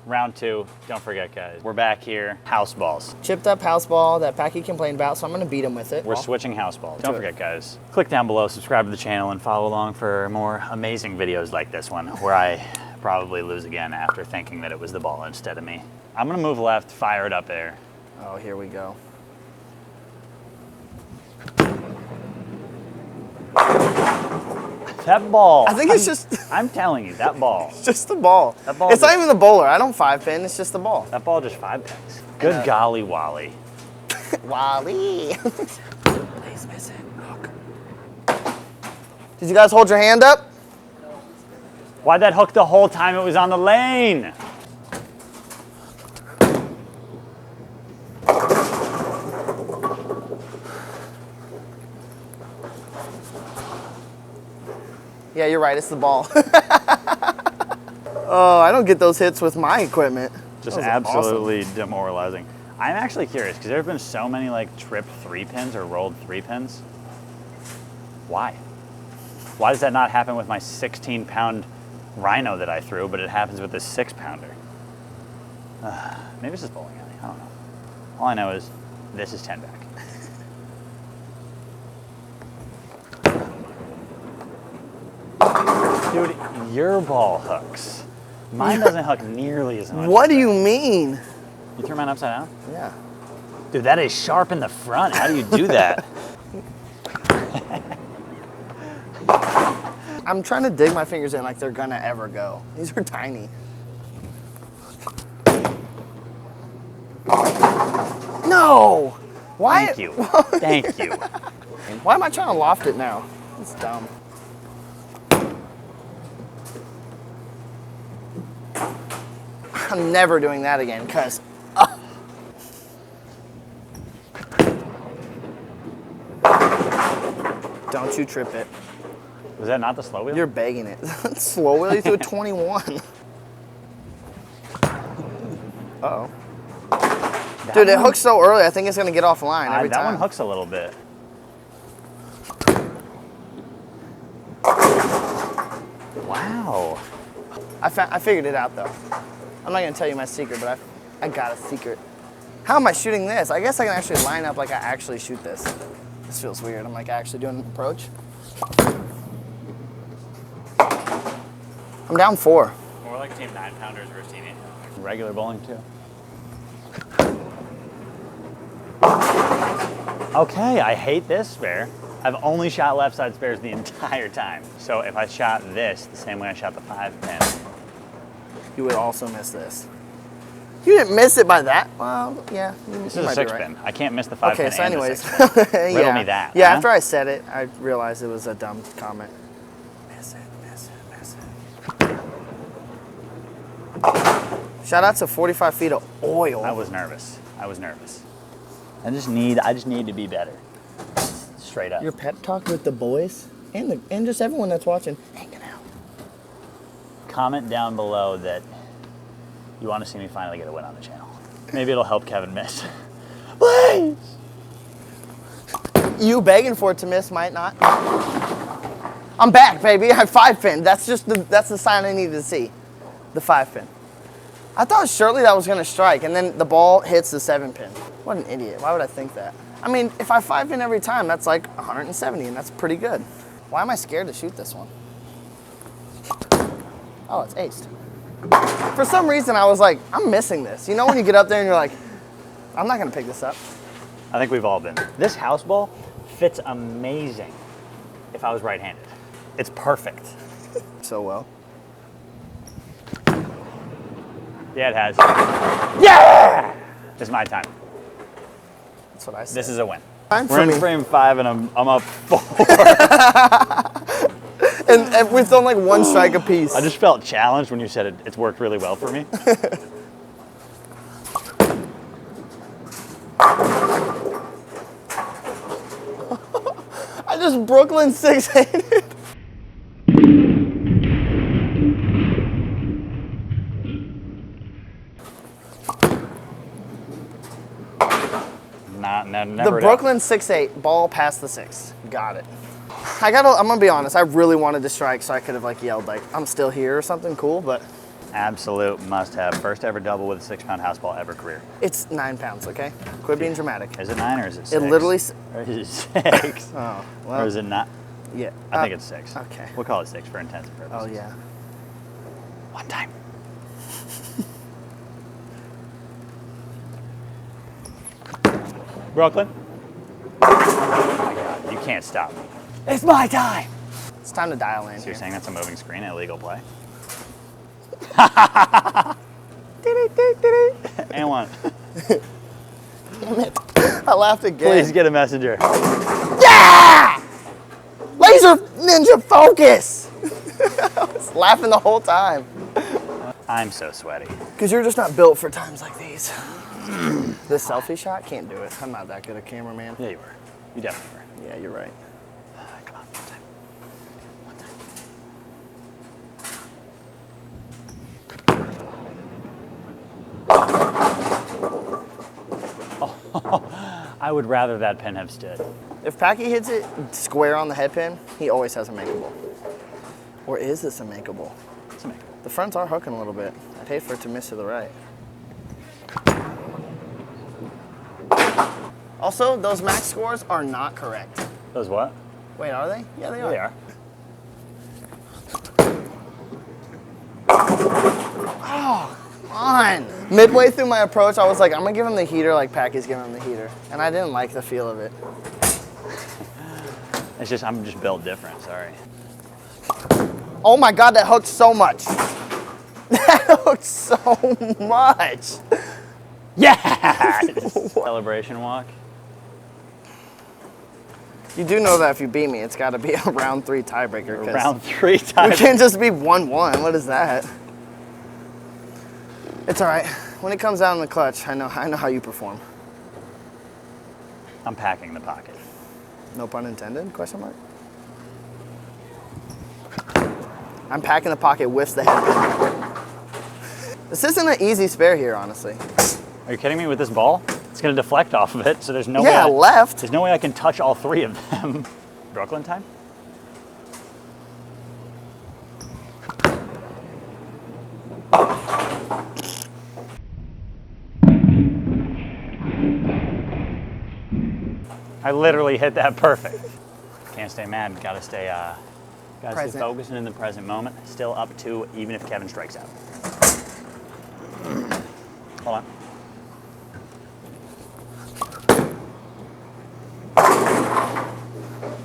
round 2. Don't forget, guys. We're back here. House balls. Chipped up house ball that Packy complained about, so I'm gonna beat him with it. We're switching house balls. Don't forget, guys. Click down below, subscribe to the channel, and follow along for more amazing videos like this one, where I probably lose again after thinking that it was the ball instead of me. I'm gonna move left, fire it up there. Oh, here we go. That ball. I think it's just... I'm telling you, that ball. It's just the ball. That ball it's not even the bowler. I don't 5-pin. It's just the ball. That ball just 5-pins. Good golly, Wally. Wally. Please miss it. Hook. Did you guys hold your hand up? Why'd that hook the whole time it was on the lane? Yeah, you're right. It's the ball. Oh, I don't get those hits with my equipment. Just absolutely demoralizing. I'm actually curious because there have been so many like tripped 3-pins or rolled 3-pins. Why? Why does that not happen with my 16-pound Rhino that I threw, but it happens with this 6-pounder? Maybe it's just bowling alley. I don't know. All I know is this is 10 back. Dude, your ball hooks. Mine doesn't hook nearly as much. What do you mean? You threw mine upside down? Yeah. Dude, that is sharp in the front. How do you do that? I'm trying to dig my fingers in like they're gonna ever go. These are tiny. No! Why? Thank you. Thank you. Why am I trying to loft it now? It's dumb. I'm never doing that again, cuz. Don't you trip it. Was that not the slow wheel? You're begging it. Slow wheel, you threw a 21. Uh-oh. Dude, it hooks so early, I think it's gonna get offline every time. That one hooks a little bit. Wow. I figured it out though. I'm not gonna tell you my secret, but I got a secret. How am I shooting this? I guess I can actually line up like I actually shoot this. This feels weird. I'm like actually doing an approach. I'm down 4. More like team 9-pounders versus team 8. Regular bowling too. Okay, I hate this spare. I've only shot left side spares the entire time. So if I shot this the same way I shot the 5-pin, you would also miss this. You didn't miss it by that? Well, yeah. This is a 6-pin. Right. I can't miss the 5-pin. Okay, so anyways. Riddle me that. Yeah, after I said it, I realized it was a dumb comment. Miss it, miss it, miss it. Shout out to 45 feet of oil. I was nervous. I was nervous. I just need to be better. Straight up. Your pep talk with the boys and just everyone that's watching, hanging out. Comment down below that you want to see me finally get a win on the channel. Maybe it'll help Keven miss. Please! You begging for it to miss might not. I'm back, baby. I 5-pin. That's the sign I needed to see. The 5-pin. I thought surely that was gonna strike, and then the ball hits the 7-pin. What an idiot. Why would I think that? I mean, if I 5-pin every time, that's like 170, and that's pretty good. Why am I scared to shoot this one? Oh, it's aced. For some reason, I was like, I'm missing this. You know when you get up there and you're like, I'm not gonna pick this up. I think we've all been. This house ball fits amazing if I was right-handed. It's perfect. So well. Yeah, it has. Yeah! It's my time. That's what I said. This is a win. We're in frame 5 and I'm up 4. and we've thrown like 1 strike apiece. I just felt challenged when you said it's worked really well for me. I just Brooklyn 6-8'd. Never the Brooklyn 6-8, ball past the 6. Got it. I'm gonna be honest, I really wanted to strike so I could have like yelled like, I'm still here or something cool, but. Absolute must-have. First ever double with a 6-pound house ball ever career. It's 9 pounds, okay? Quit being dramatic. Is it 9 or is it 6? It literally... Or is it 6? Oh, well. Or is it not? Yeah. I think it's 6. Okay. We'll call it 6 for intensive purposes. Oh, yeah. One time. Brooklyn. Oh my God, you can't stop me. It's my time. It's time to dial in So here. you're saying that's a moving screen, illegal play? And one. Damn it. I laughed again. Please get a messenger. Yeah! Laser ninja focus! I was laughing the whole time. I'm so sweaty. Because you're just not built for times like these. This selfie shot, can't do it. I'm not that good a cameraman. Yeah, you were. You definitely were. Yeah, you're right. Come on, one time. I would rather that pin have stood. If Packy hits it square on the head pin, he always has a makeable. Or is this a makeable? It's a makeable. The fronts are hooking a little bit. I'd hate for it to miss to the right. Also, those max scores are not correct. Those what? Wait, are they? Yeah, they are. They are. Oh, come on. Midway through my approach, I was like, I'm gonna give him the heater like Packy's giving him the heater. And I didn't like the feel of it. It's just, I'm just built different, sorry. Oh my God, that hooked so much. That hooked so much. Yes! Celebration walk. You do know that if you beat me, it's gotta be a round 3 tiebreaker. Round 3 We times. can't just be 1-1, what is that? It's all right. When it comes down in the clutch, I know how you perform. I'm packing the pocket. No pun intended, question mark? I'm packing the pocket, whiffs the head. This isn't an easy spare here, honestly. Are you kidding me with this ball? It's gonna deflect off of it, so there's no way. Yeah, left. There's no way I can touch all 3 of them. Brooklyn time? I literally hit that perfect. Can't stay mad, gotta stay Present. focusing in the present moment. Still up 2, even if Keven strikes out. Hold on.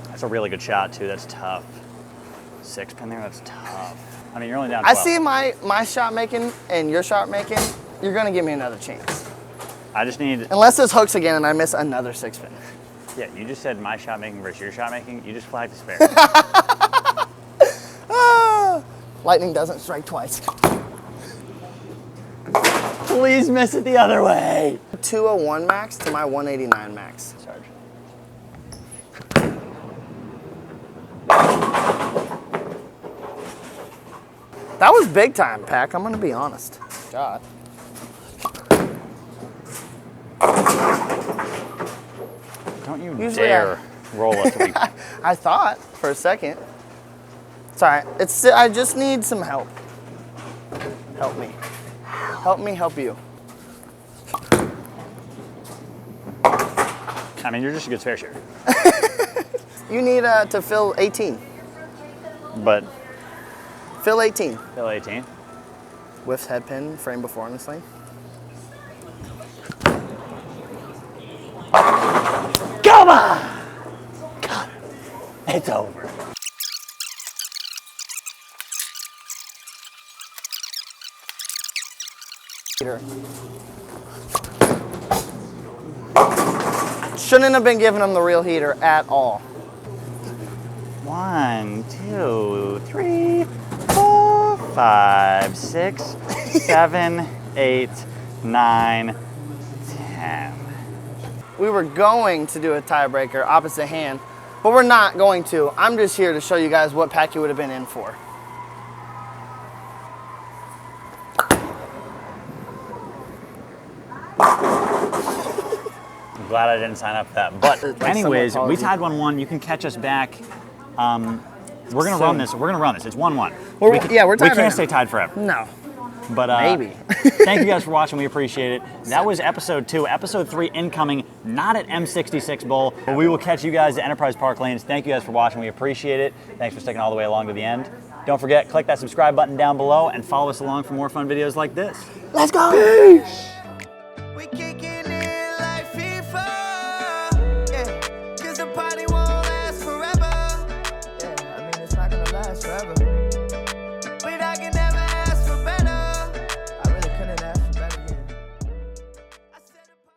That's a really good shot too, that's tough. 6 pin there, that's tough. I mean, you're only down 12. I see my shot making and your shot making, you're gonna give me another chance. I just need, Unless this hooks again and I miss another 6 pin. yeah, you just said my shot making versus your shot making. You just flagged the spare. Ah, lightning doesn't strike twice. Please miss it the other way. 201 max to my 189 max. Sarge. That was big time, Pack. I'm gonna be honest. God. Don't you Usually dare roll a 3. I thought for a second. It's all right. I just need some help. Help me. Help me help you. I mean, you're just a good spare shooter. You need to fill 18. But Fill 18. Bill 18. Whiffs head pin, frame before on this thing. Come on! God, it's over. Shouldn't have been giving him the real heater at all. 1, 2, 3, 4, 5, 6, 7, 8, 9, 10. We were going to do a tiebreaker opposite hand, but we're not going to. I'm just here to show you guys what Packy would have been in for. I'm glad I didn't sign up for that. But Like anyways, some we apology. tied 1-1. You can catch us back. We're gonna run this. We're gonna run this. It's 1-1. We're We tied can't right stay now. tied forever. No. But Maybe. thank you guys for watching. We appreciate it. That was episode 2. Episode 3 incoming, not at M66 Bowl. But we will catch you guys at Enterprise Park Lanes. Thank you guys for watching. We appreciate it. Thanks for sticking all the way along to the end. Don't forget, click that subscribe button down below and follow us along for more fun videos like this. Let's go. Peace. We kicking it like FIFA, yeah, 'cause the party won't last forever. Yeah, I mean, it's not gonna last forever.